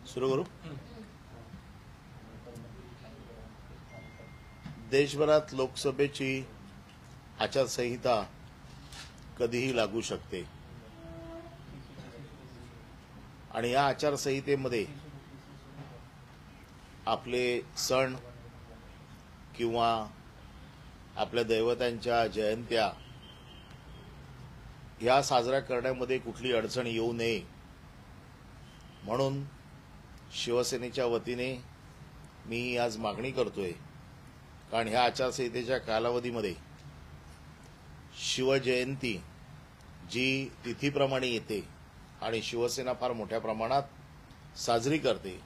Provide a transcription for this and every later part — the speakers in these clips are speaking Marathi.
सुरू करू. देशभरात लोकसभेची आचारसंहिता कधीही लागू शकते आणि या आचारसंहितेमध्ये आपले सण किंवा आपल्या दैवतांच्या जयंत्या या साजऱ्या करण्यामध्ये कुठली अडचण येऊ नये म्हणून शिवसेनेच्या वतीने मी आज मागणी करतोय. कारण ह्या आचारसंहितेच्या कालावधीमध्ये शिवजयंती जी तिथीप्रमाणे येते आणि शिवसेना फार मोठ्या प्रमाणात साजरी करते,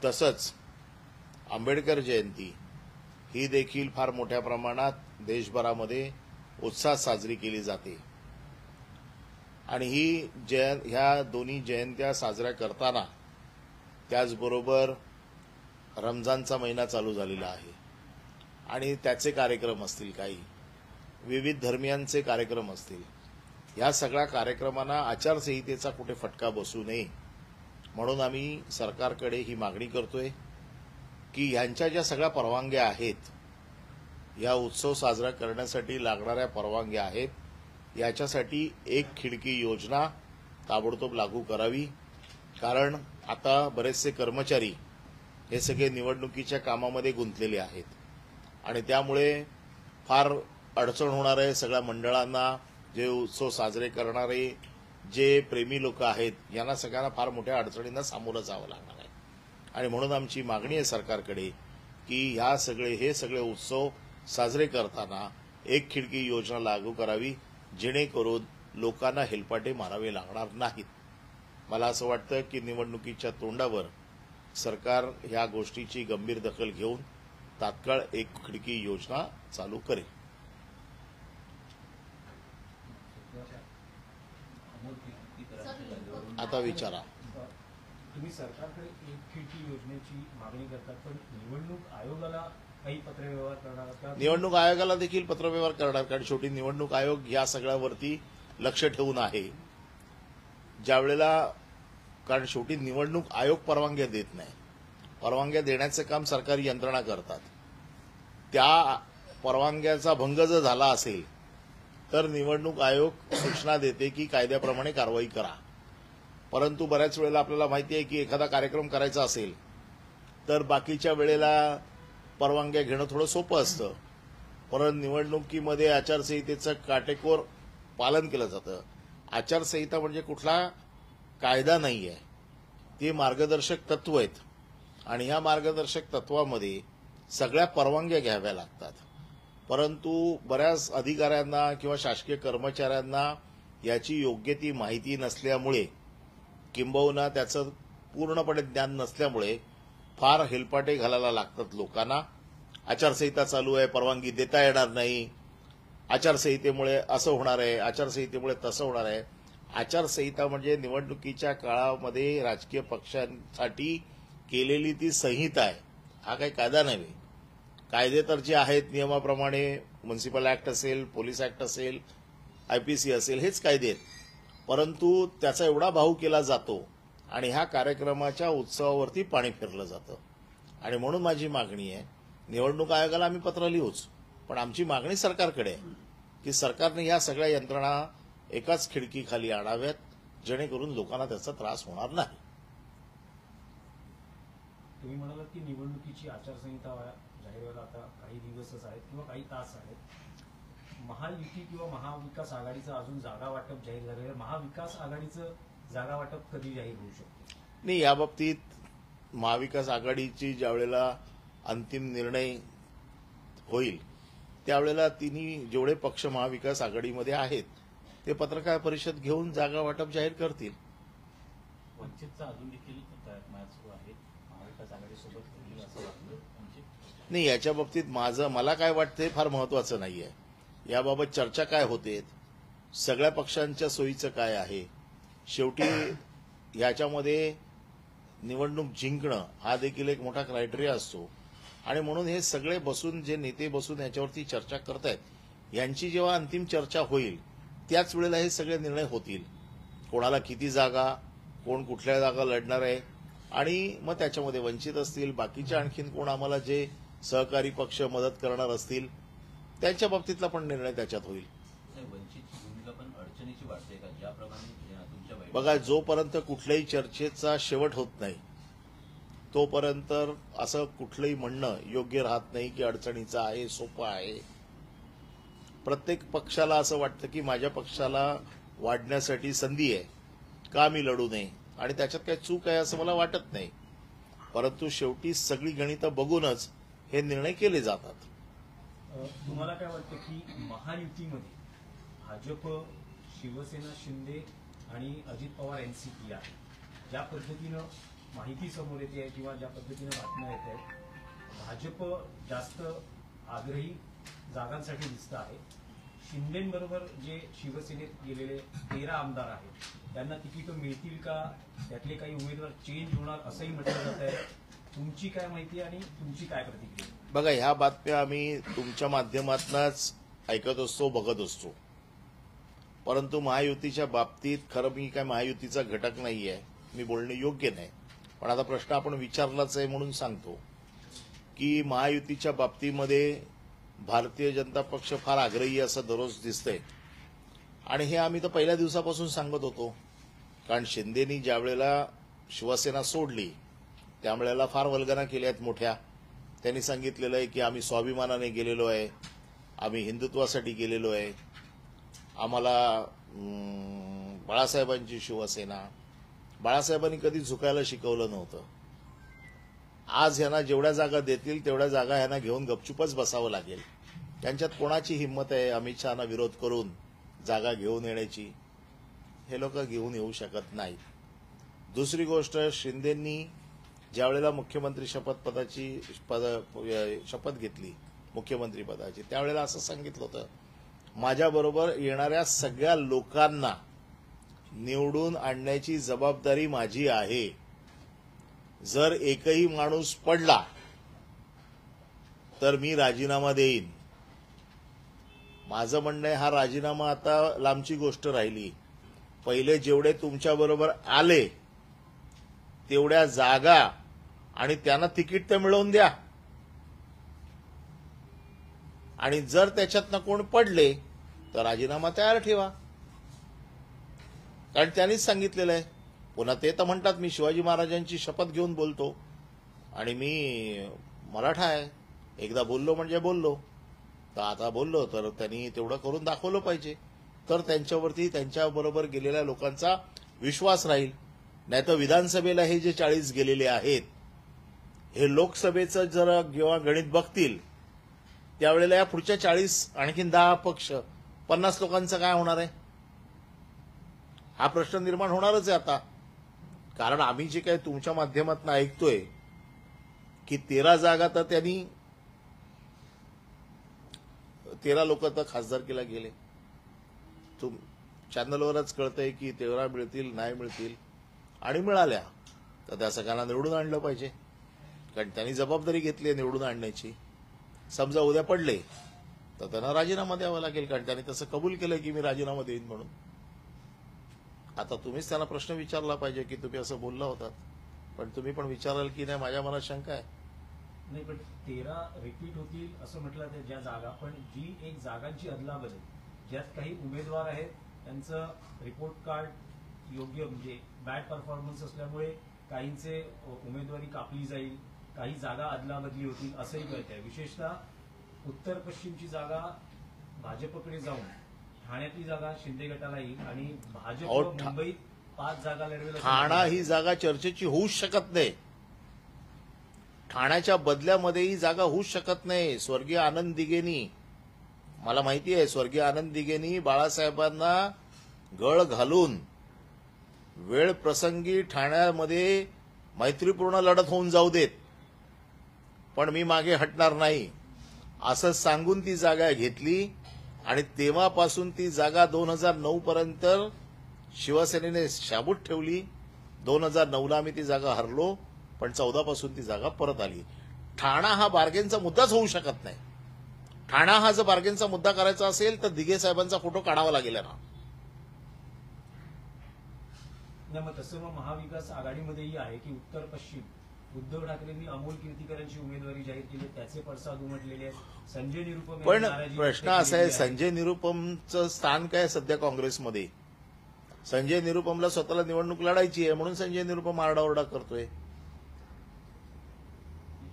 तसंच आंबेडकर जयंती ही देखील फार मोठ्या प्रमाणात देशभरामध्ये उत्साहात साजरी केली जाते. आणि ह्या दोन्ही जयंत्या साजऱ्या करताना त्याचबरोबर रमजानचा महिना चालू झालेला आहे आणि त्याचे कार्यक्रम असतील, काही विविध धर्मियांचे कार्यक्रम असतील. या सगळ्या कार्यक्रमांना आचारसंहितेचा कुठे फटका बसू नये म्हणून आम्ही सरकारकडे ही मागणी करतोय की ह्यांच्या ज्या सगळ्या परवानग्या आहेत, या उत्सव साजरा करण्यासाठी लागणाऱ्या परवानग्या आहेत, याच्यासाठी एक खिडकी योजना ताबडतोब लागू करावी. कारण आता बरेचसे कर्मचारी हे सगळे निवडणुकीच्या कामामध्ये गुंतलेले आहेत आणि त्यामुळे फार अडचण होणार आहे सगळ्या मंडळांना. जे उत्सव साजरे करणारे जे प्रेमी लोक आहेत यांना सगळ्यांना फार मोठ्या अडचणींना सामोरं जावं लागणार आहे. आणि म्हणून आमची मागणी आहे सरकारकडे की हे सगळे उत्सव साजरे करताना एक खिडकी योजना लागू करावी, जेणेकरून लोकांना हेलपाटे मारावे लागणार नाहीत. मला असं वाटतं की निवडणुकीच्या तोंडावर सरकार ह्या गोष्टीची गंभीर दखल घेऊन तात्काळ एक खिडकी योजना चालू करेल. आता विचारा. तुम्ही सरकारकडे एक खिडकी योजनेची मागणी करतात, पण निवडणूक आयोगाला काही पत्रव्यवहार करणार का? निवडणूक आयोगाला देखील पत्रव्यवहार करणार, कारण शेवटी निवडणूक आयोग या सगळ्यावरती लक्ष ठेवून आहे. कारण शेवटी निवडणूक आयोग परवानग्या देत नाही, परवानग्या देण्याचं काम सरकारी यंत्रणा करतात. त्या परवानग्याचा भंग जर झाला असेल तर निवडणूक आयोग सूचना देते की कायद्याप्रमाणे कारवाई करा. परंतु बऱ्याच वेळेला आपल्याला माहिती आहे की एखादा कार्यक्रम करायचा असेल तर बाकीच्या वेळेला परवानग्या घेणं थोडं सोपं असतं, परंतु निवडणुकीमध्ये आचारसंहितेचं काटेकोर पालन केलं जातं. आचारसंहिता म्हणजे कुठला कायदा नाहीये, ती मार्गदर्शक तत्व आहेत आणि ह्या मार्गदर्शक तत्वामध्ये सगळ्या परवानग्या घ्याव्या लागतात. परंतु बऱ्याच अधिकाऱ्यांना किंवा शासकीय कर्मचाऱ्यांना याची योग्य ती माहिती नसल्यामुळे किंबहुना त्याचं पूर्णपणे ज्ञान नसल्यामुळे फार हेलपाटे घालायला लागतात लोकांना. आचारसंहिता चालू आहे, परवानगी देता येणार नाही, आचारसंहितेमुळे असं होणार आहे, आचारसंहितेमुळे तसं होणार आहे. आचारसंहिता म्हणजे निवडणुकीच्या काळामध्ये राजकीय पक्षांसाठी केलेली ती संहिता आहे, हा काही कायदा नाही. कायदे तर जे आहेत नियमाप्रमाणे, म्युनिसिपल ऍक्ट असेल, पोलीस ऍक्ट असेल, आयपीसी असेल, हेच कायदे आहेत. परंतु त्याचा एवढा भाव केला जातो आणि ह्या कार्यक्रमाच्या उत्सवावरती पाणी फिरलं जातं. आणि म्हणून माझी मागणी आहे, निवडणूक आयोगाला आम्ही पत्र लिहूच, पण आमची मागणी सरकारकडे आहे की सरकारने ह्या सगळ्या यंत्रणा एकाच खिडकीखाली आणाव्यात, जेणेकरून लोकांना त्याचा त्रास होणार नाही. तुम्ही म्हणालात की निवडणुकीची आचारसंहिता जाहीर व्हायला आता काही दिवसच आहेत किंवा काही तास आहेत. महायुती किंवा महाविकास आघाडीचं अजून जागा वाटप जाहीर झालेलं, महाविकास आघाडीचं जागा वाटप कधी जाहीर होऊ शकतं? नाही, याबाबतीत महाविकास आघाडीची ज्यावेळेला अंतिम निर्णय होईल त्यावेळेला तिन्ही जेवढे पक्ष महाविकास आघाडीमध्ये आहेत ते पत्रकार परिषद घेऊन जागा वाटप जाहीर करतील. वंचितचा अजून देखील मॅच सुरू आहे, महाविकास आघाडीसोबत असं वाटतं. नाही, याच्या बाबतीत मला काय वाटतंय फार महत्वाचं नाहीये. याबाबत चर्चा काय होते, सगळ्या पक्षांच्या सोयीचं काय आहे. शेवटी याच्यामध्ये निवडणूक जिंकणं हा देखील एक मोठा क्रायटेरिया असतो आणि म्हणून हे सगळे बसून, जे नेते बसून याच्यावरती चर्चा करतायत, यांची जेव्हा अंतिम चर्चा होईल त्याच वेळेला हे सगळे निर्णय होतील. कोणाला किती जागा, कोण कुठल्या जागा लढणार आहे, आणि मग त्याच्यामध्ये वंचित असतील, बाकीचे आणखीन कोण आम्हाला जे सहकारी पक्ष मदत करणार असतील त्यांच्या बाबतीतला पण निर्णय त्याच्यात होईल. वंचितची भूमिका पण अडचणीची वाटते का? ज्याप्रमाणे तुमच्या बघा, जोपर्यंत कुठल्याही चर्चेचा शेवट होत नाही तोपर्यंत असं कुठलंही म्हणणं योग्य राहत नाही की अडचणीचं आहे, सोपं आहे. प्रत्येक पक्षाला असं वाटतं की माझ्या पक्षाला वाढण्यासाठी संधी आहे, का मी लढू नये, आणि त्याच्यात काही चूक आहे असं मला वाटत नाही. परंतु शेवटी सगळी गणितं बघूनच हे निर्णय केले जातात. तुम्हाला काय वाटतं की महायुतीमध्ये भाजप, शिवसेना, शिंदे आणि अजित पवार एनसीपी आहे, ज्या पद्धतीनं माहिती समोर येते आहे किंवा ज्या पद्धतीनं बातम्या येत आहेत, भाजप जास्त आग्रही जागांसाठी दिसत आहे. शिंदेबरोबर जे शिवसेनेत गेलेले 13 आमदार आहेत त्यांना तिकीट मिळतील का, त्यातले काही उमेदवार चेंज होणार असंही म्हटलं जात आहे. तुमची काय माहिती आणि तुमची काय प्रतिक्रिया? बघा, ह्या बातम्या आम्ही तुमच्या माध्यमातूनच ऐकत असतो, बघत असतो. परंतु महायुतीच्या बाबतीत खरं मी काय महायुतीचा घटक नाहीये, मी बोलणे योग्य नाही. पण आता प्रश्न आपण विचारलाच आहे म्हणून सांगतो की महायुतीच्या बाबतीमध्ये भारतीय जनता पक्ष फार आग्रही असं दररोज दिसतंय. आणि हे आम्ही तर पहिल्या दिवसापासून सांगत होतो. कारण शिंदेनी ज्या वेळेला शिवसेना सोडली त्यावेळेला फार वल्गना केल्या आहेत मोठ्या. त्यांनी सांगितलेलं आहे की आम्ही स्वाभिमानाने गेलेलो आहे, आम्ही हिंदुत्वासाठी गेलेलो आहे, आम्हाला बाळासाहेबांची शिवसेना. बाळासाहेबांनी कधी झुकायला शिकवलं नव्हतं. आज ह्यांना जेवढ्या जागा देतील तेवढ्या जागा ह्यांना घेऊन गपचूपच बसावं लागेल. त्यांच्यात कोणाची हिंमत आहे अमित शहाना विरोध करून जागा घेऊन येण्याची? हे लोक घेऊन येऊ शकत नाहीत. दुसरी गोष्ट, शिंदेंनी ज्यावेळेला मुख्यमंत्री शपथ घेतली मुख्यमंत्री पदाची, त्यावेळेला असं सांगितलं होतं, माझ्याबरोबर येणाऱ्या सगळ्या लोकांना निवडून आणण्याची जबाबदारी माझी आहे. जर एकही माणूस पडला तर मी राजीनामा देईन. माझं म्हणणं आहे, हा राजीनामा आता लांबची गोष्ट राहिली. पहिले जेवढे तुमच्याबरोबर आले तेवढ्या जागा आणि त्यांना तिकीट तर मिळवून द्या. आणि जर त्याच्यातनं कोण पडले तर राजीनामा तयार ठेवा. कारण त्यांनीच सांगितलेलं आहे. पुन्हा ते तर म्हणतात मी शिवाजी महाराजांची शपथ घेऊन बोलतो आणि मी मराठा आहे, एकदा बोललो म्हणजे बोललो. तर आता बोललो तर त्यांनी तेवढं करून दाखवलं पाहिजे, तर त्यांच्यावरती त्यांच्याबरोबर गेलेल्या लोकांचा विश्वास राहील. नाहीतर विधानसभेला हे जे 40 गेलेले आहेत, हे लोकसभेचं जर जेव्हा गणित बघतील त्यावेळेला या पुढच्या 40 आणखीन 10 पक्ष 50 लोकांचं काय होणार आहे? हा प्रश्न निर्माण होणारच आहे आता. कारण आम्ही जे काही तुमच्या माध्यमातून ऐकतोय की 13 जागा तर त्यांनी 13 लोक तर खासदारकीला गेले. चॅनलवरच कळतंय की 13 मिळतील, नाही मिळतील, आणि मिळाल्या तर त्या सगळ्यांना निवडून आणलं पाहिजे. कारण त्यांनी जबाबदारी घेतली निवडून आणण्याची. समजा उद्या पडले तर त्यांना राजीनामा द्यावा लागेल, कारण त्यांनी तसं कबूल केलं की मी राजीनामा देईन म्हणून. आता तुम्हीच त्यांना प्रश्न विचारला पाहिजे की तुम्ही असं बोलला होतात, पण तुम्ही पण विचाराल की नाही, माझ्या मनात शंका आहे. नाही, पण 13 रिपीट होतील असं म्हटलं तर ज्या जागा, पण जी एक जागांची अदलाबदल, ज्यात काही उमेदवार आहेत त्यांचं रिपोर्ट कार्ड योग्य म्हणजे बॅड परफॉर्मन्स असल्यामुळे काहींचे उमेदवारी कापली जाईल, काही जागा अदलाबदली होतील असंही कळत आहे. विशेषतः उत्तर पश्चिमची जागा भाजपकडे जाऊन ठाण्यातली जागा शिंदे गटाला येईल आणि भाजप मुंबईत 5 जागा लढवेल. ठाणा ही जागा चर्चेची होऊच शकत नाही. ठाण्याच्या बदल्यामध्ये ही जागा होऊच शकत नाही. स्वर्गीय आनंद दिघेनी, मला माहिती आहे, स्वर्गीय आनंद दिघेनी बाळासाहेबांना गळ घालून वेळ प्रसंगी ठाण्यामध्ये मैत्रीपूर्ण लढत होऊन जाऊ देत, पण मी मागे हटणार नाही असं सांगून ती जागा घेतली. आणि तेव्हापासून ती जागा 2009 पर्यंत शिवसेनेने शाबूत ठेवली. 2009ला आम्ही ती जागा हरलो, पण 14 पासून ती जागा परत आली. ठाणा हा बार्गेनचा मुद्दाच होऊ शकत नाही. ठाणा हा जर बार्गेनचा मुद्दा करायचा असेल तर दिघे साहेबांचा फोटो काढावा लागेल ना. नाही, मग तसं मग महाविकास आघाडीमध्येही आहे की उत्तर पश्चिम उद्धव ठाकरेंनी अमोल कीर्तीकरांची उमेदवारी जाहीर केली, त्याचे पडसाद उमटलेले आहेत. संजय निरुपम यांनी पण नाराजी प्रश्न व्यक्त असा आहे, केलेली आहे. संजय निरुपमचं स्थान काय सध्या काँग्रेसमध्ये? संजय निरुपमला स्वतःला निवडणूक लढायची आहे म्हणून संजय निरुपम आरडाओरडा करतोय.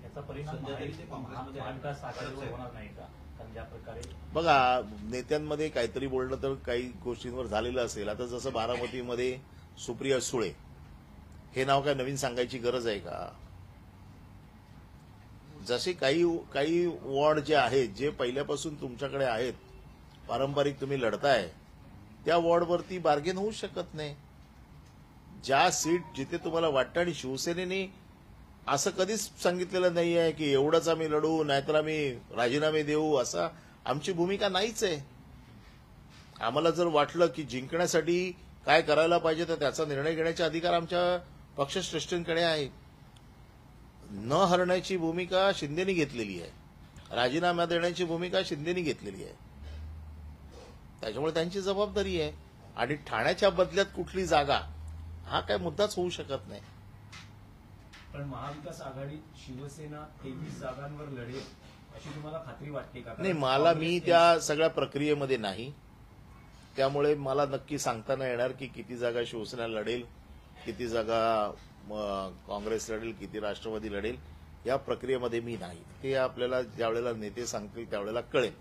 याचा परिणाम सध्या तरी ते काँग्रेसमध्ये महाविकास आघाडीवर होणार नाही का? कारण ज्या प्रकारे बघा, नेत्यांमध्ये काहीतरी बोलणं तर काही गोष्टींवर झालेलं असेल. आता जसं बारामतीमध्ये सुप्रिया सुळे, हे नाव काय नवीन सांगायची गरज आहे का? जसे काही वॉर्ड जे आहेत, जे पहिल्यापासून तुमच्याकडे आहेत, पारंपरिक तुम्ही लढताय, त्या वॉर्डवरती बार्गेन होऊ शकत नाही. ज्या सीट जिथे तुम्हाला वाटतं, आणि शिवसेनेने असं कधीच सांगितलेलं नाही आहे की एवढंच आम्ही लढू नाहीतर आम्ही राजीनामे देऊ, असं आमची भूमिका नाहीच आहे. आम्हाला जर वाटलं की जिंकण्यासाठी काय करायला पाहिजे तर त्याचा निर्णय घेण्याचे अधिकार आमच्या पक्षश्रेष्ठींकडे आहे. न हरण्याची भूमिका शिंदेनी घेतलेली आहे, राजीनामा देण्याची भूमिका शिंदेनी घेतलेली आहे. त्याच्यामुळे त्यांची जबाबदारी आहे. आणि ठाण्याच्या बदल्यात कुठली जागा हा काय मुद्दाच होऊ शकत नाही. पण महाविकास आघाडीत शिवसेना 23 जागांवर लढेल अशी तुम्हाला खात्री वाटते का? नाही, मला मी त्या सगळ्या प्रक्रियेमध्ये नाही, त्यामुळे मला नक्की सांगता नाही येणार की किती जागा शिवसेना लढेल, किती जागा काँग्रेस लढेल, किती राष्ट्रवादी लढेल. या प्रक्रियेमध्ये मी नाही. ते आपल्याला ज्यावेळेला नेते सांगतील त्यावेळेला कळेल.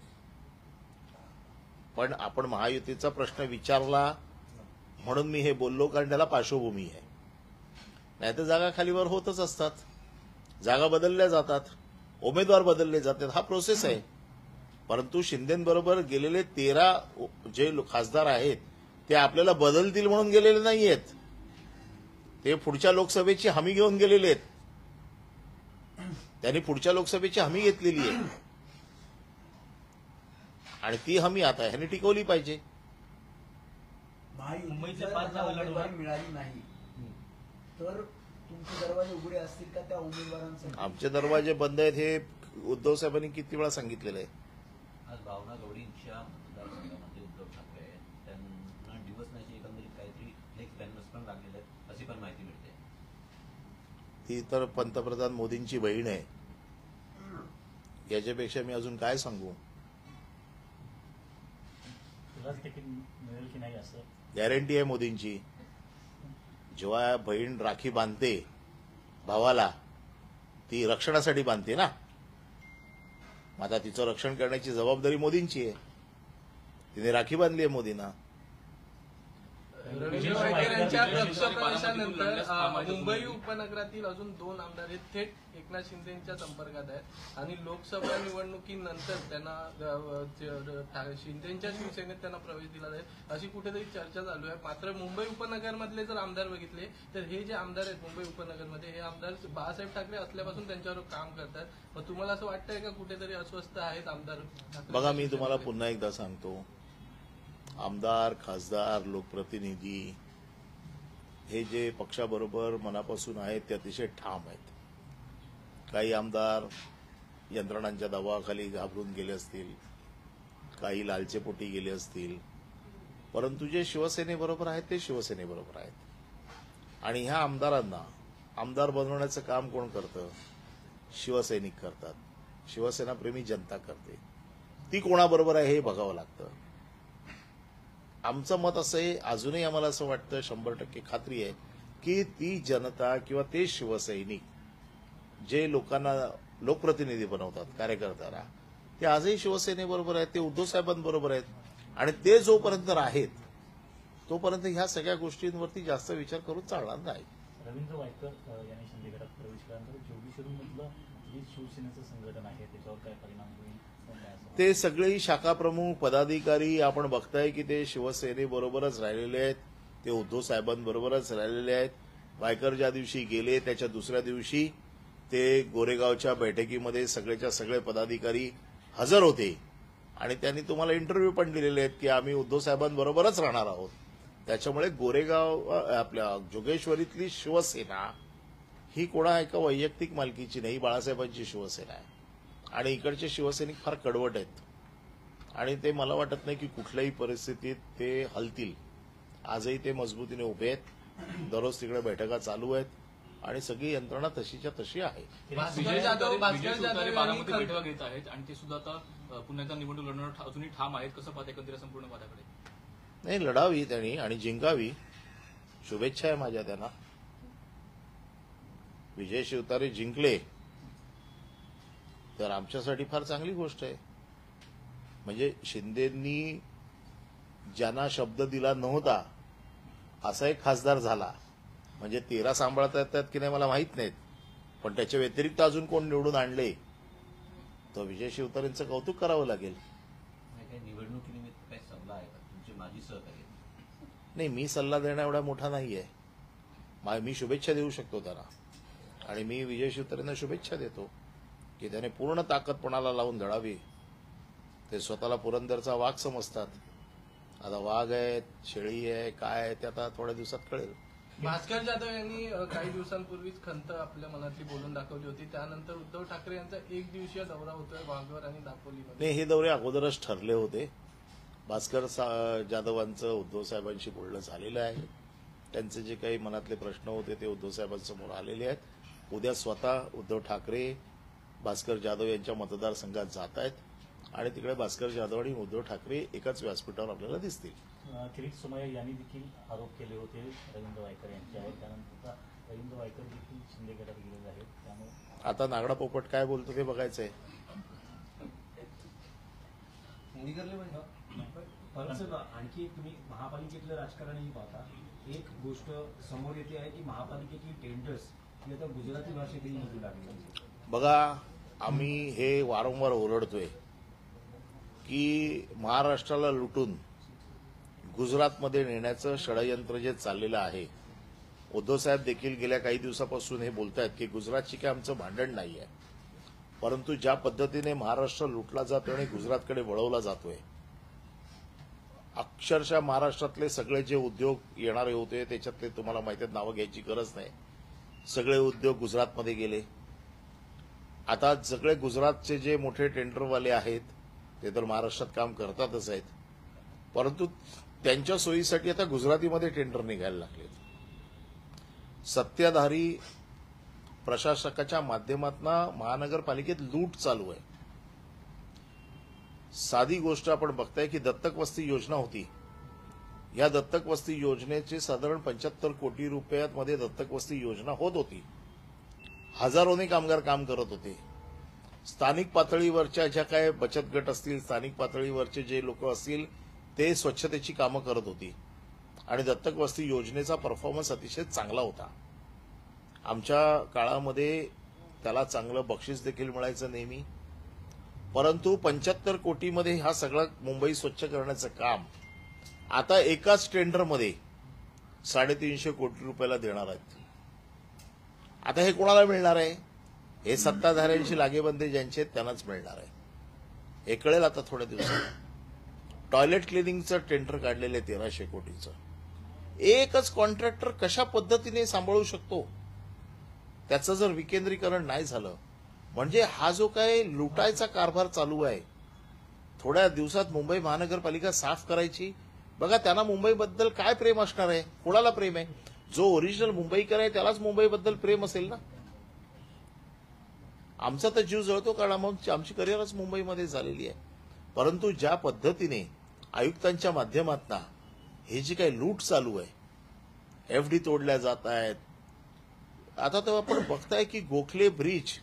पण आपण महायुतीचा प्रश्न विचारला म्हणून मी हे बोललो, कारण त्याला पार्श्वभूमी आहे. नाहीतर जागा खालीवर होतच असतात, जागा बदलल्या जातात, उमेदवार बदलले जातात, हा प्रोसेस आहे. परंतु शिंदेबरोबर गेलेले 13 जे खासदार आहेत ते आपल्याला बदलतील म्हणून गेलेले नाहीयेत. ते पुढच्या लोकसभेची हमी घेऊन गेलेले आहेत. त्यांनी पुढच्या लोकसभेची हमी घेतलेली आहे आणि ती हमी आता ह्याने टिकवली पाहिजे. मुंबईचे 5 जागा लढवणार मिळाली नाही तर तुमचे दरवाजे उघडे असतील का त्या उमेदवारांसाठी? आमचे दरवाजे बंद आहेत हे उद्धव साहेबांनी किती वेळा सांगितलेलं आहे. आज भावना गवळींच्या मतदारसंघामध्ये उद्धव ठाकरे आहेत, त्यांना दिवसण्याची एकंदरीत काहीतरी नेक्स्ट बॅनर्स पण लागलेले आहेत अशी पण माहिती मिळते. ती तर पंतप्रधान मोदींची बहीण आहे. याच्यापेक्षा मी अजून काय सांगू? तुलाच तिकीट मिळेल की नाही असं गॅरंटी आहे मोदींची. जेव्हा बहीण राखी बांधते भावाला, ती रक्षणासाठी बांधते ना. आता तिचं रक्षण करण्याची जबाबदारी मोदींची आहे. तिने राखी बांधली आहे मोदींना. रवींद्र वायकर यांच्या पक्षप्रवेशानंतर मुंबई उपनगरातील अजून 2 आमदार हे थेट एकनाथ शिंदेच्या संपर्कात आहेत आणि लोकसभा निवडणुकीनंतर त्यांना शिंदेच्या शिवसेनेत त्यांना प्रवेश दिला जाईल अशी कुठेतरी चर्चा चालू आहे. मात्र मुंबई उपनगरमधले जर आमदार बघितले तर हे जे आमदार आहेत मुंबई उपनगरमध्ये, हे आमदार बाळासाहेब ठाकरे असल्यापासून त्यांच्यावर काम करतात. मग तुम्हाला असं वाटतंय का कुठेतरी अस्वस्थ आहेत आमदार? बघा, मी तुम्हाला पुन्हा एकदा सांगतो, आमदार, खासदार, लोकप्रतिनिधी हे जे पक्षाबरोबर मनापासून आहेत ते अतिशय ठाम आहेत. काही आमदार यंत्रणांच्या दबावाखाली घाबरून गेले असतील, काही लालचेपोटी गेले असतील, परंतु जे शिवसेनेबरोबर आहेत ते शिवसेनेबरोबर आहेत. आणि ह्या आमदारांना आमदार बनवण्याचं काम कोण करतं? शिवसैनिक करतात, शिवसेनाप्रेमी जनता करते. ती कोणाबरोबर आहे हे बघावं लागतं. आमचं मत असं आहे, अजूनही आम्हाला असं वाटतं, 100% खात्री आहे की ती जनता किंवा ते शिवसैनिक जे लोकांना लोकप्रतिनिधी बनवतात, कार्यकर्त्याला, ते आजही शिवसेनेबरोबर आहेत, ते उद्धव साहेबांबरोबर आहेत. आणि ते जोपर्यंत आहेत तोपर्यंत ह्या सगळ्या गोष्टींवरती जास्त विचार करून चालणार नाही. रवींद्र वायकर यांनी शिंदे गटात प्रवेश केल्यानंतर जोगेश्वरीमधलं जे शिवसेनेचं संघटन आहे त्याच्यावर काय परिणाम होईल? ते सगळेही शाखाप्रमुख पदाधिकारी आपण बघताय की ते शिवसेनेबरोबरच राहिलेले आहेत, ते उद्धव साहेबांबरोबरच राहिलेले आहेत. वायकर ज्या दिवशी गेले त्याच्या दुसऱ्या दिवशी ते गोरेगावच्या बैठकीमध्ये सगळेच्या सगळे पदाधिकारी हजर होते आणि त्यांनी तुम्हाला इंटरव्ह्यू पण दिलेले आहेत की आम्ही उद्धव साहेबांबरोबरच राहणार आहोत. त्याच्यामुळे गोरेगाव आपल्या जोगेश्वरीतली शिवसेना ही कोणा एका वैयक्तिक मालकीची नाही, बाळासाहेबांची शिवसेना आहे. आणि इकडचे शिवसैनिक फार कडवट आहेत आणि ते मला वाटत नाही की कुठल्याही परिस्थितीत ते हलतील. आजही ते मजबूतीने उभे आहेत दररोज तिकडे बैठका चालू आहेत आणि सगळी यंत्रणा तशीच्या तशी आहे. भास्कर जाधव बारामती यांनी बैठका घेत आहेत आणि ते सुद्धा आता पुन्हा एकदा निवडणूक लढणार अजूनही ठाम आहेत. कसं पाहता एकंदरीत संपूर्ण वादाकडे? नाही, लढावी त्यांनी आणि जिंकावी. शुभेच्छा आहे माझ्या त्यांना. विजय शिवतारे जिंकले तर आमच्यासाठी फार चांगली गोष्ट आहे. म्हणजे शिंदेंनी ज्यांना शब्द दिला नव्हता असा एक खासदार झाला. म्हणजे 13 सांभाळता येतात की नाही मला माहित नाहीत, पण त्याच्या व्यतिरिक्त अजून कोण निवडून आणले तर विजय शिवतारेंचं कौतुक करावं लागेल. काही निवडणुकीनिमित्त काही सल्ला आहे का तुमचे माजी सहकारी? नाही, मी सल्ला देणं एवढा मोठा नाहीये. मी शुभेच्छा देऊ शकतो त्यांना आणि मी विजय शिवतारेंना शुभेच्छा देतो की त्याने पूर्ण ताकद पणाला लावून धडावी. ते स्वतःला पुरंदरचा वाघ समजतात. आता वाघ आहे, शेळी आहे, काय आहे ते आता थोड्या दिवसात कळेल. भास्कर जाधव यांनी काही दिवसांपूर्वीच खंत आपल्या मनातली बोलून दाखवली होती. त्यानंतर उद्धव ठाकरे यांचा 1 दिवसीय दौरा होतोय वाघवर आणि दापोलीमध्ये. नाही, हे दौरे अगोदरच ठरले होते. भास्कर जाधवांचं उद्धव साहेबांशी बोलणं झालेलं आहे. त्यांचे जे काही मनातले प्रश्न होते ते उद्धव साहेबांसमोर आलेले आहेत. उद्या स्वतः उद्धव ठाकरे भास्कर जाधव यांच्या मतदारसंघात जात आहेत आणि तिकडे भास्कर जाधव आणि उद्धव ठाकरे एकाच व्यासपीठावर आपल्याला दिसतील. किरीट सोमय्या यांनी देखील आरोप केले होते रवींद्र वायकर यांच्यावर. त्यानंतर रवींद्र वायकर देखील शिंदे गटात गेलेले आहेत. त्यामुळे आता नागडा पोपट काय बोलतो ते बघायचंय. परत आणखी एक तुम्ही महापालिकेतलं राजकारणही पाहता. एक गोष्ट समोर येते आहे की महापालिकेची टेंडर्स ही आता गुजराती भाषेतही निघू लागली. बघा, आम्ही हे वारंवार ओरडतोय की महाराष्ट्राला लुटून गुजरातमध्ये नेण्याचं षडयंत्र जे चाललेलं आहे. उद्धव साहेब देखील गेल्या काही दिवसापासून हे बोलतायत की गुजरातची काय आमचं भांडण नाही आहे, परंतु ज्या पद्धतीने महाराष्ट्र लुटला जातोय आणि गुजरातकडे वळवला जातोय, अक्षरशः महाराष्ट्रातले सगळे जे उद्योग येणारे होते त्याच्यातले तुम्हाला माहिती आहेत, नावं घ्यायची गरज नाही, सगळे उद्योग गुजरातमध्ये गेले. आता सगळे गुजरातचे जे मोठे टेंडरवाले आहेत ते तर महाराष्ट्रात काम करतातच आहेत, परंतु त्यांच्या सोयीसाठी आता गुजरातीमध्ये टेंडर निघायला लागलेत. सत्ताधारी प्रशासकाच्या माध्यमातून महानगरपालिकेत लूट चालू आहे. साधी गोष्ट आपण बघताय की दत्तक वस्ती योजना होती. या दत्तक वस्ती योजनेचे साधारण 75 कोटी रुपयांमध्ये दत्तक वस्ती योजना होत होती. हजारोने कामगार काम करत होते. स्थानिक पातळीवरच्या ज्या काय बचत गट असतील, स्थानिक पातळीवरचे जे लोक असतील ते स्वच्छतेची कामं करत होती आणि दत्तक वस्ती योजनेचा परफॉर्मन्स अतिशय चांगला होता. आमच्या काळामध्ये त्याला चांगलं बक्षीस देखील मिळायचं नेहमी. परंतु 75 कोटीमध्ये हा सगळा मुंबई स्वच्छ करण्याचं काम आता एकाच टेंडरमध्ये 350 कोटी रुपयाला देणार आहेत. आता हे कोणाला मिळणार आहे? हे सत्ताधाऱ्यांशी लागेबंदे ज्यांचे आहेत त्यांनाच मिळणार आहे. हे कळेल आता थोड्या दिवसात. टॉयलेट क्लिनिंगचं टेंडर काढलेलं आहे 1300 कोटीचं. एकच कॉन्ट्रॅक्टर कशा पद्धतीने सांभाळू शकतो? त्याचं जर विकेंद्रीकरण नाही झालं म्हणजे हा जो काय लुटायचा कारभार चालू आहे, थोड्या दिवसात मुंबई महानगरपालिका साफ करायची. बघा, त्यांना मुंबईबद्दल काय प्रेम असणार आहे? कोणाला प्रेम आहे? जो ओरिजिनल मुंबईकर आहे त्यालाच मुंबईबद्दल प्रेम असेल ना. आमचा तर जीव जळतो कारण आमची करिअरच मुंबईमध्ये झालेली आहे. परंतु ज्या पद्धतीने आयुक्तांच्या माध्यमातून हे जी काही लूट चालू आहे, एफडी तोडल्या जात आहेत. आता तर आपण बघताय की गोखले ब्रिज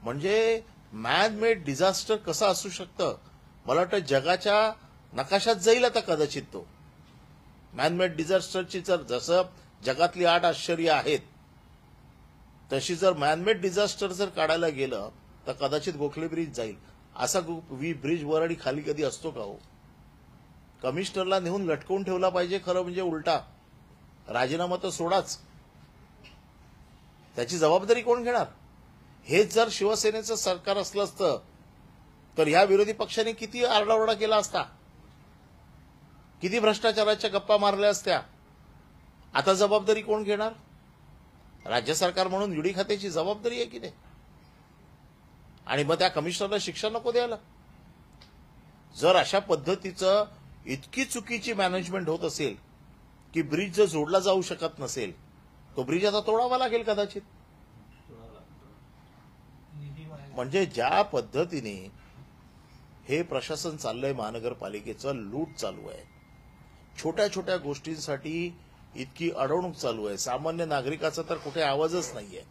म्हणजे मॅन मेड डिझास्टर कसं असू शकतं. मला वाटतं जगाच्या नकाशात जाईल आता कदाचित तो. मॅन मेड डिझास्टरची जसं जगातली 8 आश्चर्य आहेत तशी जर मॅनमेड डिझास्टर जर काढायला गेलं तर कदाचित गोखले ब्रिज जाईल. असा ब्रिज वर आणि खाली कधी असतो का हो? कमिशनरला नेऊन लटकवून ठेवला पाहिजे. खरं म्हणजे उलटा राजीनामा तर सोडाच, त्याची जबाबदारी कोण घेणार? हेच जर शिवसेनेचं सरकार असलं असतं तर ह्या विरोधी पक्षाने किती आरडाओरडा केला असता, किती भ्रष्टाचाराच्या गप्पा मारल्या असत्या. आता जबाबदारी कोण घेणार? राज्य सरकार म्हणून ईडी खात्याची जबाबदारी आहे की नाही? आणि मग त्या कमिशनरला शिक्षा नको द्यायला? जर अशा पद्धतीचं इतकी चुकीची मॅनेजमेंट होत असेल की ब्रिज जर जोडला जाऊ शकत नसेल तो ब्रिज आता तोडावा लागेल कदाचित. म्हणजे ज्या पद्धतीने हे प्रशासन चाललंय महानगरपालिकेचं लूट चालू आहे, छोट्या छोट्या गोष्टींसाठी इतकी अडवणूक चालू आहे, सामान्य नागरिकाचा तर कुठे आवाजच नाहीये.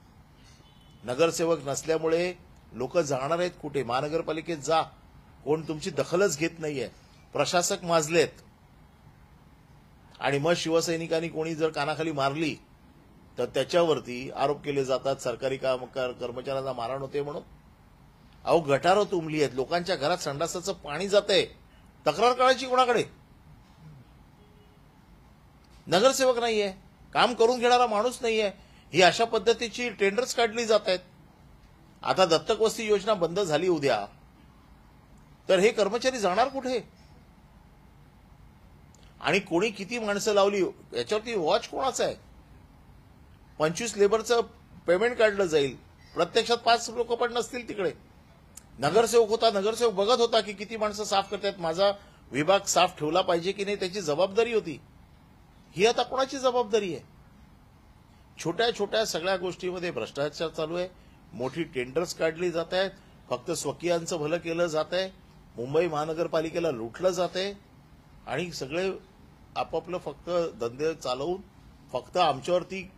नगरसेवक नसल्यामुळे लोक जाणार आहेत कुठे? महानगरपालिकेत जा, कोण तुमची दखलच घेत नाहीये. प्रशासक माजलेत आणि मग शिवसैनिकांनी कोणी जर कानाखाली मारली तर त्याच्यावरती आरोप केले जातात सरकारी कर्मचाऱ्यांना मारहाण होते म्हणून. अहो गटारं तुंबली आहेत, लोकांच्या घरात संडासाचं पाणी जातंय, तक्रार करायची कोणाकडे? नगरसेवक नाहीये, काम करून घेणारा माणूस नाहीये. ही अशा पद्धतीची टेंडर्स काढली जात आहेत. आता दत्तक वस्ती योजना बंद झाली उद्या तर हे कर्मचारी जाणार कुठे? आणि कोणी किती माणसं लावली याच्यावरती वॉच कोणाचा आहे? 25 लेबरचं पेमेंट काढलं जाईल, प्रत्यक्षात 5 लोक पण नसतील तिकडे. नगरसेवक होता, नगरसेवक बघत होता की किती माणसं साफ करतात, माझा विभाग साफ ठेवला पाहिजे की नाही, त्याची जबाबदारी होती. ही आता कोणाची जबाबदारी आहे? छोट्या छोट्या सगळ्या गोष्टीमध्ये भ्रष्टाचार चालू आहे. मोठी टेंडर्स काढली जात आहेत, फक्त स्वकीयांचं भलं केलं जात आहे, मुंबई महानगरपालिकेला लुटलं जात आहे आणि सगळे आपापलं फक्त धंदे चालवून फक्त आमच्यावरती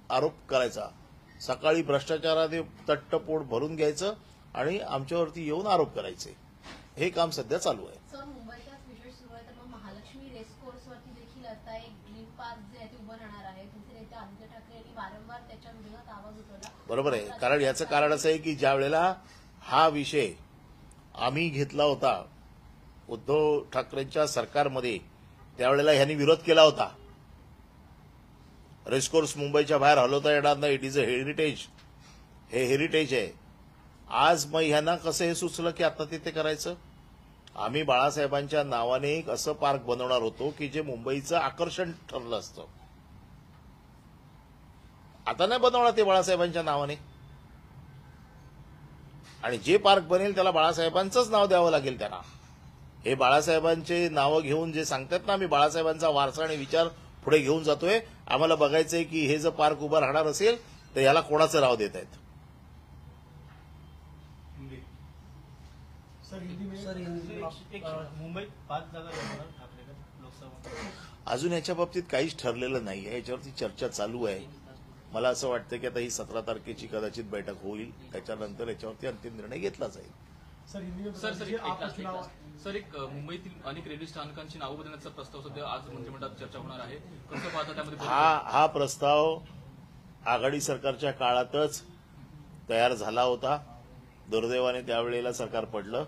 आरोप करायचा. सकाळी भ्रष्टाचाराने तट्टपोट भरून घ्यायचं आणि आमच्यावरती येऊन आरोप करायचे. हे काम सध्या चालू आहे. सर, मुंबईचाच विषय सुरू आहे तर मग महालक्ष्मी रेस कोर्सवरती देखील आता एक ग्रीन पार्क जे आहे ते उभं राहणार आहे. तुमचे नेते आदित्य ठाकरे यांनी वारंवार त्याच्या विरोधात आवाज उठवला. बरोबर आहे, कारण याचं कारण असं आहे की ज्या वेळेला हा विषय आम्ही घेतला होता उद्धव ठाकरेंच्या सरकारमध्ये त्यावेळेला ह्यांनी विरोध केला होता. रेसकोर्स मुंबईच्या बाहेर हलवता येणार नाही, इट इज अ हेरिटेज. हे हेरिटेज आहे. आज मग ह्यांना कसं हे सुचलं की आता तिथे करायचं? आम्ही बाळासाहेबांच्या नावाने एक असं पार्क बनवणार होतो की जे मुंबईचं आकर्षण ठरलं असतं. आता नाही बनवणार ते बाळासाहेबांच्या नावाने, आणि जे पार्क बनेल त्याला बाळासाहेबांचंच नाव द्यावं लागेल त्यांना. हे बाळासाहेबांचे नावं घेऊन जे सांगतात ना, आम्ही बाळासाहेबांचा वारसा आणि विचार पुढे घेऊन जातोय, आम्हाला बघायचंय की हे जर पार्क उभं राहणार असेल तर याला कोणाचं नाव देत आहेत. मुंबईत 5 जागा लढवणार ठाकरेकर लोकसभा. अजून याच्या बाबतीत काहीच ठरलेलं नाही आहे, याच्यावरती चर्चा चालू आहे. मला असं वाटतं की आता ही 17 तारखेची कदाचित बैठक होईल, त्याच्यानंतर याच्यावरती अंतिम निर्णय घेतला जाईल. सर एक मुंबईतील अनेक रेल्वे स्थानकांची नावं बदलण्याचा प्रस्ताव सध्या आज मंत्रिमंडळात चर्चा होणार आहे. कसं पाहता त्यामध्ये? हा प्रस्ताव आघाडी सरकारच्या काळातच तयार झाला होता. दुर्दैवाने त्यावेळेला सरकार पडलं,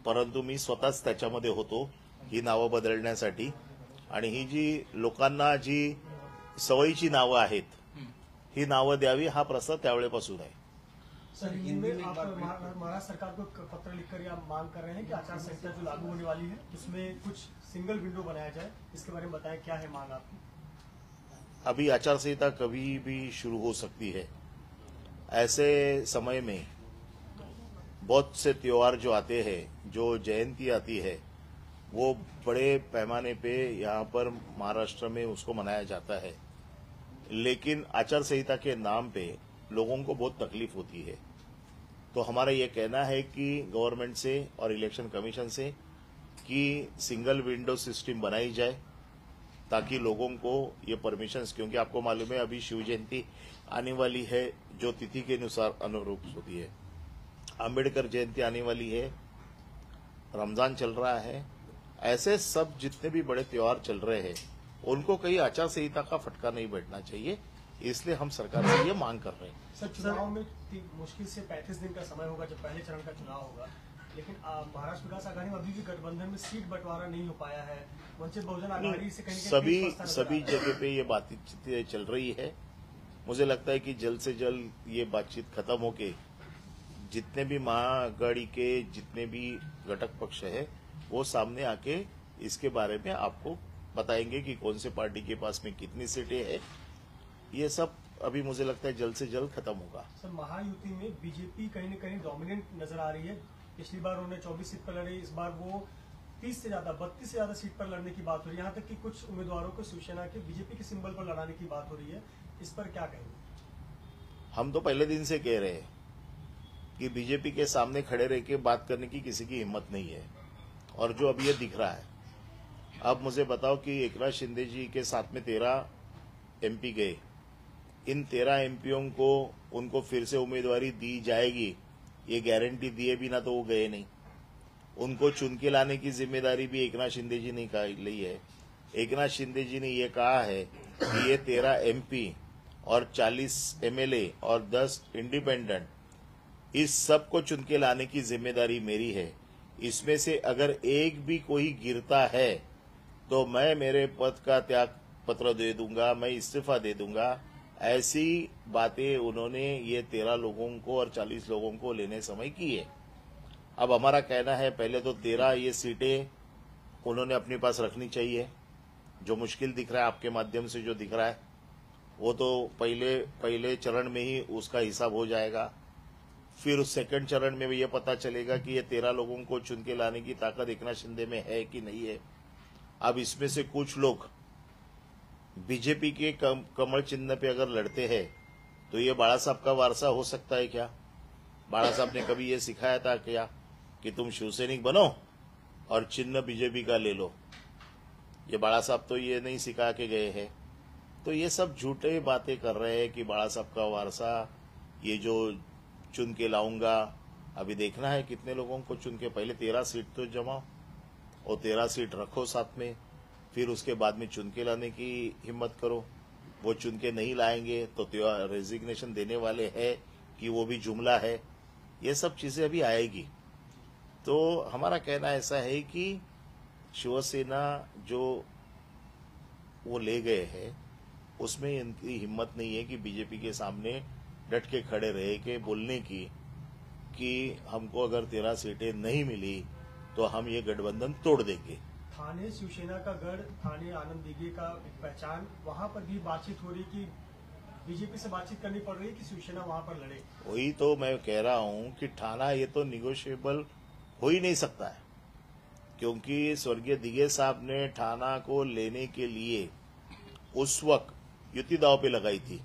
परंतु मी स्वतःच त्याच्यामध्ये होतो ही नावं बदलण्यासाठी. आणि ही जी लोकांना जी सवयीची नावं आहेत ही नावं द्यावी, हा प्रस्ताव त्यावेळेपासून आहे. सर, हिंदी में आप महाराष्ट्र सरकार को पत्र लिखकर यह मांग कर रहे हैं कि आचार संहिता जो लागू होने वाली है उसमें कुछ सिंगल विंडो बनाया जाए. इसके बारे में बताएं, क्या है मांग आपकी? अभी आचार संहिता कभी भी शुरू हो सकती है. ऐसे समय में बहुत से त्योहार जो आते हैं, जो जयंती आती है, वो बड़े पैमाने पे यहाँ पर महाराष्ट्र में उसको मनाया जाता है. लेकिन आचार संहिता के नाम पे लोगों को बहुत तकलीफ होती है. तो हमारा ये कहना है कि गवर्नमेंट से और इलेक्शन कमीशन से कि सिंगल विंडो सिस्टम बनाई जाए ताकि लोगों को ये परमिशंस, क्योंकि आपको मालूम है अभी शिव जयंती आने वाली है जो तिथि के अनुसार अनुरूप होती है, अंबेडकर जयंती आने वाली है, रमजान चल रहा है. ऐसे सब जितने भी बड़े त्योहार चल रहे हैं उनको कहीं आचार संहिता का फटका नहीं बैठना चाहिए, इसलिए हम सरकार से ये मांग कर रहे हैं. सर, चुनाव में मुश्किल से 35 दिन का समय होगा जब पहले चरण का चुनाव होगा, लेकिन महाराष्ट्र विकास आघाड़ी में अभी भी गठबंधन में सीट बंटवारा नहीं हो पाया है. वंचित बहुजन आघाड़ी से कहीं सभी जगह पे ये बातचीत चल रही है. मुझे लगता है कि जल्द से जल्द ये बातचीत खत्म होके जितने भी महाआघाड़ी के जितने भी घटक पक्ष है वो सामने आके इसके बारे में आपको बताएंगे कि कौन से पार्टी के पास में कितनी सीटें हैं. ये सब अभी मुझे लगता है जल्द से जल्द खत्म होगा. सर, महायुति में बीजेपी कहीं न कहीं डोमिनेंट नजर आ रही है. पिछली बार उन्होंने 24 सीट पर लड़ी, इस बार वो 30 से ज्यादा 32 से ज्यादा सीट पर लड़ने की बात हो रही है। यहाँ तक कि कुछ उम्मीदवारों को शिवसेना के बीजेपी के सिंबल पर लड़ाने की बात हो रही है। इस पर क्या कहेंगे? हम तो पहले दिन से कह रहे हैं कि बीजेपी के सामने खड़े रह के बात करने की किसी की हिम्मत नहीं है, और जो अब ये दिख रहा है, अब मुझे बताओ कि एकनाथ शिंदे जी के साथ में 13 एमपी गए, इन 13 एमपीओं को उनको फिर से उम्मीदवारी दी जाएगी, ये गारंटी दिए बिना तो वो गए नहीं। उनको चुन के लाने की जिम्मेदारी भी एकनाथ शिंदे जी ने ली है। एकनाथ शिंदे जी ने ये कहा है कि ये 13 एमपी और 40 एमएलए और 10 इंडिपेंडेंट, इस सब को चुन के लाने की जिम्मेदारी मेरी है। इसमें से अगर एक भी कोई गिरता है तो मैं मेरे पद का त्याग पत्र दे दूंगा, मैं इस्तीफा दे दूंगा। ऐसी बातें उन्होंने ये 13 लोगों को और 40 लोगों को लेने समय की है। अब हमारा कहना है, पहले तो 13 ये सीटें उन्होंने अपने पास रखनी चाहिए। जो मुश्किल दिख रहा है आपके माध्यम से, जो दिख रहा है वो तो पहले चरण में ही उसका हिसाब हो जाएगा। फिर उस सेकंड चरण में भी ये पता चलेगा कि ये 13 लोगों को चुन के लाने की ताकत एकनाथ शिंदे में है कि नहीं है। अब इसमें से कुछ लोग बीजेपी के कमल चिन्ह पे अगर लड़ते हैं तो ये बाला साहब का वारसा हो सकता है क्या? बाला साहब ने कभी ये सिखाया था क्या कि तुम शिवसैनिक बनो और चिन्ह बीजेपी का ले लो? ये बाला साहब तो ये नहीं सिखा के गए हैं। तो ये सब झूठे बातें कर रहे हैं कि बाला साहब का वारसा, ये जो चुन के लाऊंगा, अभी देखना है कितने लोगों को चुन के। पहले 13 सीट तो जमाओ और 13 सीट रखो साथ में, फिर उसके बाद में चुन के लाने की हिम्मत करो। वो चुन के नहीं लाएंगे तो रेजिग्नेशन देने वाले हैं कि वो भी जुमला है, ये सब चीजें अभी आएगी। तो हमारा कहना ऐसा है कि शिवसेना जो वो ले गए हैं उसमें इनकी हिम्मत नहीं है कि बीजेपी के सामने डट के खड़े रहे के बोलने की कि हमको अगर 13 सीटें नहीं मिली तो हम ये गठबंधन तोड़ देंगे। थाने शिवसेना का गढ़, थाने आनंद दीघे का एक पहचान, वहां पर भी बातचीत हो रही कि बीजेपी से बातचीत करनी पड़ रही है कि शिवसेना वहां पर लड़े। वही तो मैं कह रहा हूं कि ठाना ये तो निगोशिएबल हो ही नहीं सकता है, क्योंकि स्वर्गीय दिघे साहब ने ठाना को लेने के लिए उस वक्त युति दाव पे लगाई थी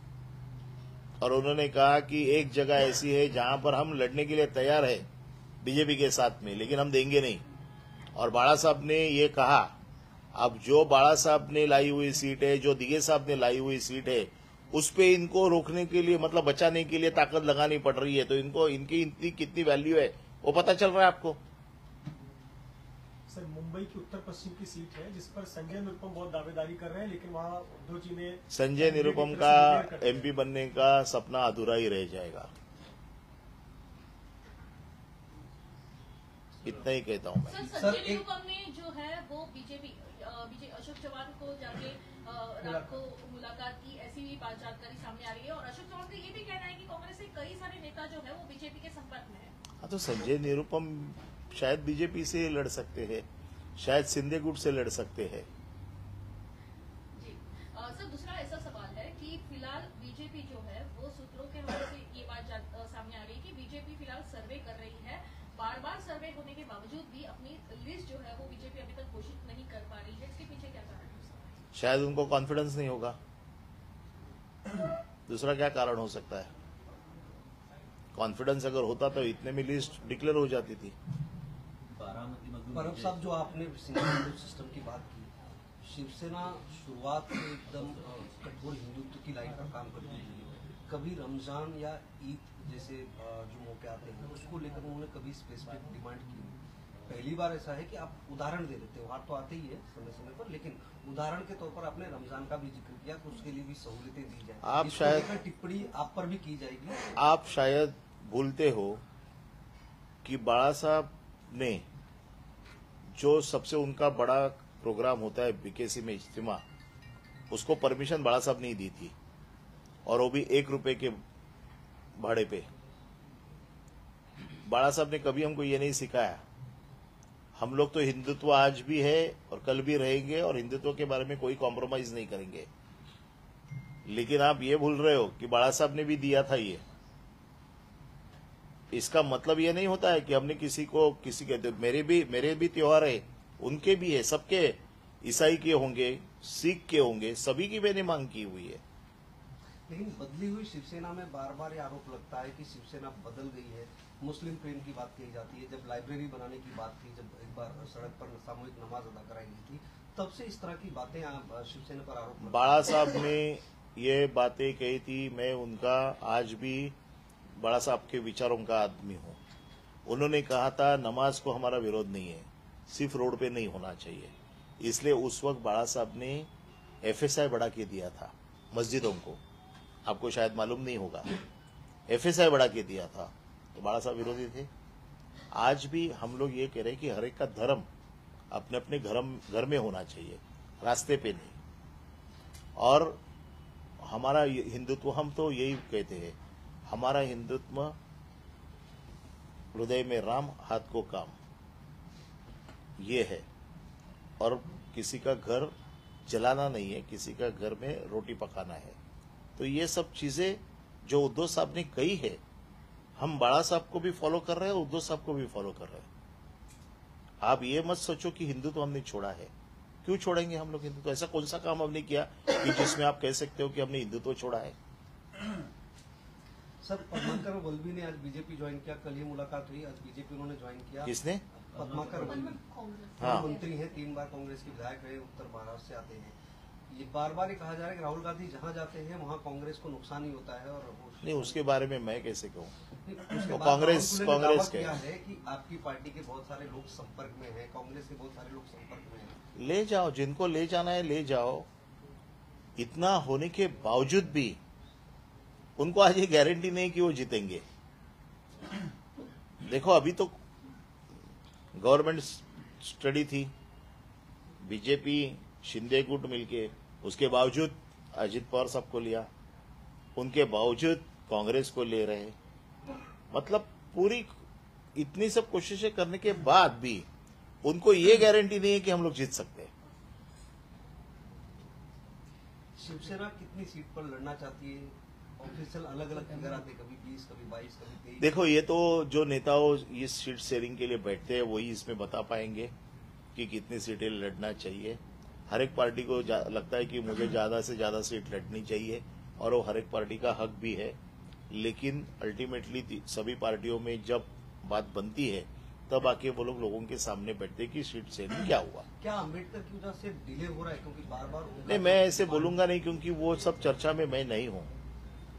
और उन्होंने कहा कि एक जगह ऐसी है जहां पर हम लड़ने के लिए तैयार है बीजेपी के साथ में, लेकिन हम देंगे नहीं। और बाला साहब ने ये कहा, अब जो बाला साहब ने लाई हुई सीट है, जो दिघे साहब ने लाई हुई सीट है, उस पे इनको रोकने के लिए, मतलब बचाने के लिए ताकत लगानी पड़ रही है। तो इनको इनकी इतनी कितनी वैल्यू है वो पता चल रहा है आपको। सर, मुंबई की उत्तर पश्चिम की सीट है जिस पर संजय निरुपम बहुत दावेदारी कर रहे हैं, लेकिन वहां उद्धव जी ने संजय निरुपम का एमपी बनने का सपना अधूरा ही रह जाएगा, इतना ही कहता हूं मैं। संजय निरुपम ने जो है वो बीजेपी अशोक चौहान को जाके रात को मुलाकात की, ऐसी भी बात जानकारी सामने आ रही है। और अशोक चौहान का ये भी कहना है कि कांग्रेस के कई सारे नेता जो है वो बीजेपी के संपर्क में है। हाँ, तो संजय निरुपम शायद बीजेपी से लड़ सकते हैं, शायद सिंधे गुट से लड़ सकते हैं। जी सर, दूसरा ऐसा सवाल है कि फिलहाल बीजेपी जो है वो सूत्रों के हवाले से ये बात सामने आ रही है कि बीजेपी फिलहाल सर्वे कर रही है। बार बार सर्वे होने के बावजूद भी अपनी लिस्ट जो है वो बीजेपी अभी तक घोषित नहीं कर पा रही है। इसके पीछे क्या कारण है? शायद उनको कॉन्फिडेंस नहीं होगा, दूसरा क्या कारण हो सकता है? कॉन्फिडेंस अगर होता तो इतने में लिस्ट डिक्लेयर हो जाती थी। परब साहब, जो आपने सिंगल सिस्टम की बात की, शिवसेना शुरुआत से एकदम कठोर हिंदुत्व की लाइन पर काम करती है। कभी रमजान या ईद जैसे जो मौके आते हैं उसको लेकर उन्होंने कभी स्पेसिफिक डिमांड की नहीं। पहली बार ऐसा है कि आप उदाहरण दे देते हो, त्योहार तो आते ही है समय समय पर, लेकिन उदाहरण के तौर पर आपने रमजान का भी जिक्र किया कि उसके लिए भी सहूलियतें दी जाए। आप शायद टिप्पणी आप पर भी की जाएगी। आप शायद भूलते हो कि बाला साहब ने जो सबसे उनका बड़ा प्रोग्राम होता है बीकेसी में इज्तिमा, उसको परमिशन बाला साहब ने दी थी, और वो भी 1 रुपए के भाड़े पे। बाला साहब ने कभी हमको ये नहीं सिखाया। हम लोग तो हिंदुत्व आज भी है और कल भी रहेंगे, और हिंदुत्व के बारे में कोई कॉम्प्रोमाइज नहीं करेंगे। लेकिन आप ये भूल रहे हो कि बाला साहब ने भी दिया था ये। इसका मतलब ये नहीं होता है कि हमने किसी के मेरे भी त्योहार है, उनके भी है, सबके, ईसाई के होंगे, सिख के होंगे, सभी की मैंने मांग की हुई है। लेकिन बदली हुई शिवसेना में बार बार ये आरोप लगता है कि शिवसेना बदल गई है। मुस्लिम प्रेम की बात कही जाती है, जब लाइब्रेरी बनाने की बात थी, जब एक बार सड़क पर सामूहिक नमाज अदा कराई गई थी, तब से इस तरह की बातें शिवसेना पर आरोप लगता है। बाला साहब ने ये बातें कही थी, मैं उनका आज भी बाला साहब के विचारों का आदमी हूँ। उन्होंने कहा था नमाज को हमारा विरोध नहीं है, सिर्फ रोड पे नहीं होना चाहिए, इसलिए उस वक्त बाला साहब ने FSI बढ़ा के दिया था मस्जिदों को, आपको शायद मालूम नहीं होगा, FSI बढ़ा के दिया था, तो बाला साहब विरोधी थे। आज भी हम लोग ये कह रहे हैं कि हर एक का धर्म अपने अपने घर में होना चाहिए, रास्ते पे नहीं। और हमारा हिंदुत्व, हम तो यही कहते हैं, हमारा हिंदुत्व हृदय में राम, हाथ को काम, ये है। और किसी का घर जलाना नहीं है, किसी का घर में रोटी पकाना है। तो ये सब चीजें जो उद्धव साहब ने कही है, हम बाला साहब को भी फॉलो कर रहे हैं, उद्धव साहब को भी फॉलो कर रहे हैं। आप ये मत सोचो कि हिंदुत्व हमने छोड़ा है, क्यों छोड़ेंगे हम लोग हिंदुत्व? ऐसा कौन सा काम हमने किया कि जिसमें आप कह सकते हो कि हमने हिंदुत्व छोड़ा है? सर, पद्माकर वल्लभी ने आज बीजेपी ज्वाइन किया, कल ये मुलाकात हुई, आज बीजेपी उन्होंने ज्वाइन किया। किसने? पद्माकर वल्लभी हाँ। मंत्री हैं, 3 बार कांग्रेस के विधायक रहे, उत्तर महाराष्ट्र से आते हैं। ये बार बार ये कहा जा रहा है कि राहुल गांधी जहां जाते हैं वहां कांग्रेस को नुकसान ही होता है। और नहीं, उसके बारे में मैं कैसे कहूँ? उसके तो बाद कांग्रेस राहुल गांधी ने दावा के किया है कि आपकी पार्टी के बहुत सारे लोग संपर्क में हैं, कांग्रेस के बहुत सारे लोग संपर्क में हैं। ले जाओ, जिनको ले जाना है ले जाओ। इतना होने के बावजूद भी उनको आज ये गारंटी नहीं कि वो जीतेंगे। देखो, अभी तो गवर्नमेंट स्टडी थी, बीजेपी शिंदे गुट मिलके, उसके बावजूद अजित पवार साहब को लिया, उनके बावजूद कांग्रेस को ले रहे। मतलब पूरी इतनी सब कोशिशें करने के बाद भी उनको ये गारंटी नहीं है कि हम लोग जीत सकते हैं। शिवसेना कितनी सीट पर लड़ना चाहती है? ऑफिशियल अलग अलग फिगर आते, कभी 20, कभी 22, कभी 23। देखो, ये तो जो नेताओं इस सीट शेयरिंग के लिए बैठते हैं वही इसमें बता पाएंगे कि कितनी सीटें लड़ना चाहिए। हर एक पार्टी को लगता है कि मुझे ज्यादा से ज्यादा सीट लड़नी चाहिए, और वो हर एक पार्टी का हक भी है। लेकिन अल्टीमेटली सभी पार्टियों में जब बात बनती है तब आके वो लोग लोगों के सामने बैठते हैं कि सीट शेयरिंग क्या हुआ। क्या अम्बेडकर की वजह से डिले हो रहा है? क्योंकि बार बार नहीं, मैं ऐसे बोलूंगा नहीं, क्योंकि वो सब चर्चा में मैं नहीं हूं।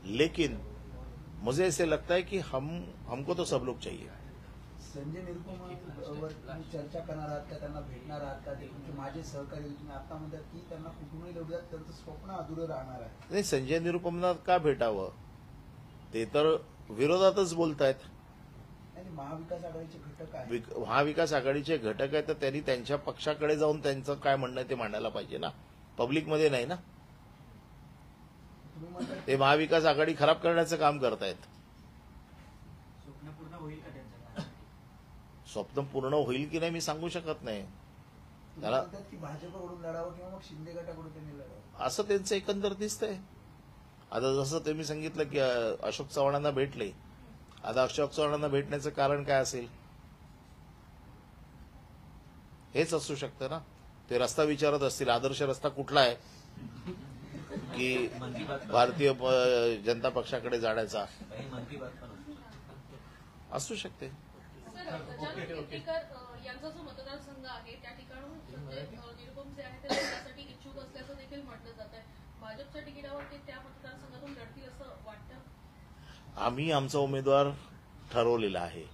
लेकिन मुझे ऐसे लगता है कि हमको तो सब लोग चाहिए। संजय निरुपमवर तुम्ही चर्चा करणार आहात का, त्यांना भेटणार आहात का? ते तुमचे माझे सहकारी तुम्ही आता म्हणतात की त्यांना कुठूनही लढूयात, त्यांचं स्वप्न अधुरं राहणार आहे। नाही, संजय निरुपमना का भेटावं? ते तर विरोधातच बोलतायत। आणि महाविकास आघाडीचे घटक आहेत, महाविकास आघाडीचे घटक आहेत, तर त्यांनी त्यांच्या पक्षाकडे जाऊन त्यांचं काय म्हणणं आहे ते मांडायला पाहिजे ना, पब्लिकमध्ये नाही ना। तुम्ही म्हणतात ते महाविकास आघाडी खराब करण्याचं काम करतायत। स्वप्न पूर्ण होईल का त्यांचं? स्वप्न पूर्ण होईल की नाही मी सांगू शकत नाही। तुम्ही त्याला म्हणतात की भाजपकडून लढावं किंवा मग शिंदे गटाकडून त्यांनी लढावं, असं त्यांचं एकंदर दिसतंय। आता जसं तुम्ही सांगितलं की अशोक चव्हाणांना भेटले, आता अशोक चव्हाणांना भेटण्याचं कारण काय असेल? हेच असू शकतं ना, ते रस्ता विचारत असतील, आदर्श रस्ता कुठला आहे की भारतीय जनता पक्षाकडे जाण्याचा, मन की बात पण असू शकते। सर, गजानन कीर्तीकर यांचा जो मतदारसंघ आहे त्या ठिकाणून निरुपम जे आहे ते लढण्यासाठी इच्छुक असल्याचं देखील म्हटलं जात आहे। भाजपच्या तिकिटावर ते त्या मतदारसंघातून लढतील असं वाटतं? आम्ही आमचा उमेदवार ठरवलेला आहे।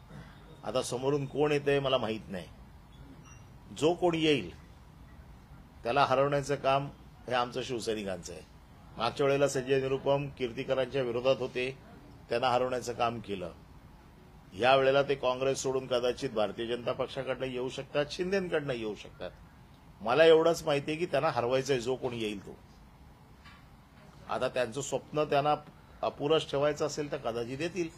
आता समोरून कोण येतंय मला माहित नाही। जो कोण येईल त्याला हरवण्याचं काम हे आमचं शिवसैनिकांचं आहे। मागच्या वेळेला संजय निरुपम कीर्तीकरांच्या विरोधात होते, त्यांना हरवण्याचं काम केलं। या वेळेला ते काँग्रेस सोडून कदाचित भारतीय जनता पक्षाकडनं येऊ शकतात, शिंदेकडनं येऊ शकतात। मला एवढंच माहिती आहे की त्यांना हरवायचंय जो कोणी येईल तो। आता त्यांचं स्वप्न त्यांना अपुरंच ठेवायचं असेल तर कदाचित येतील।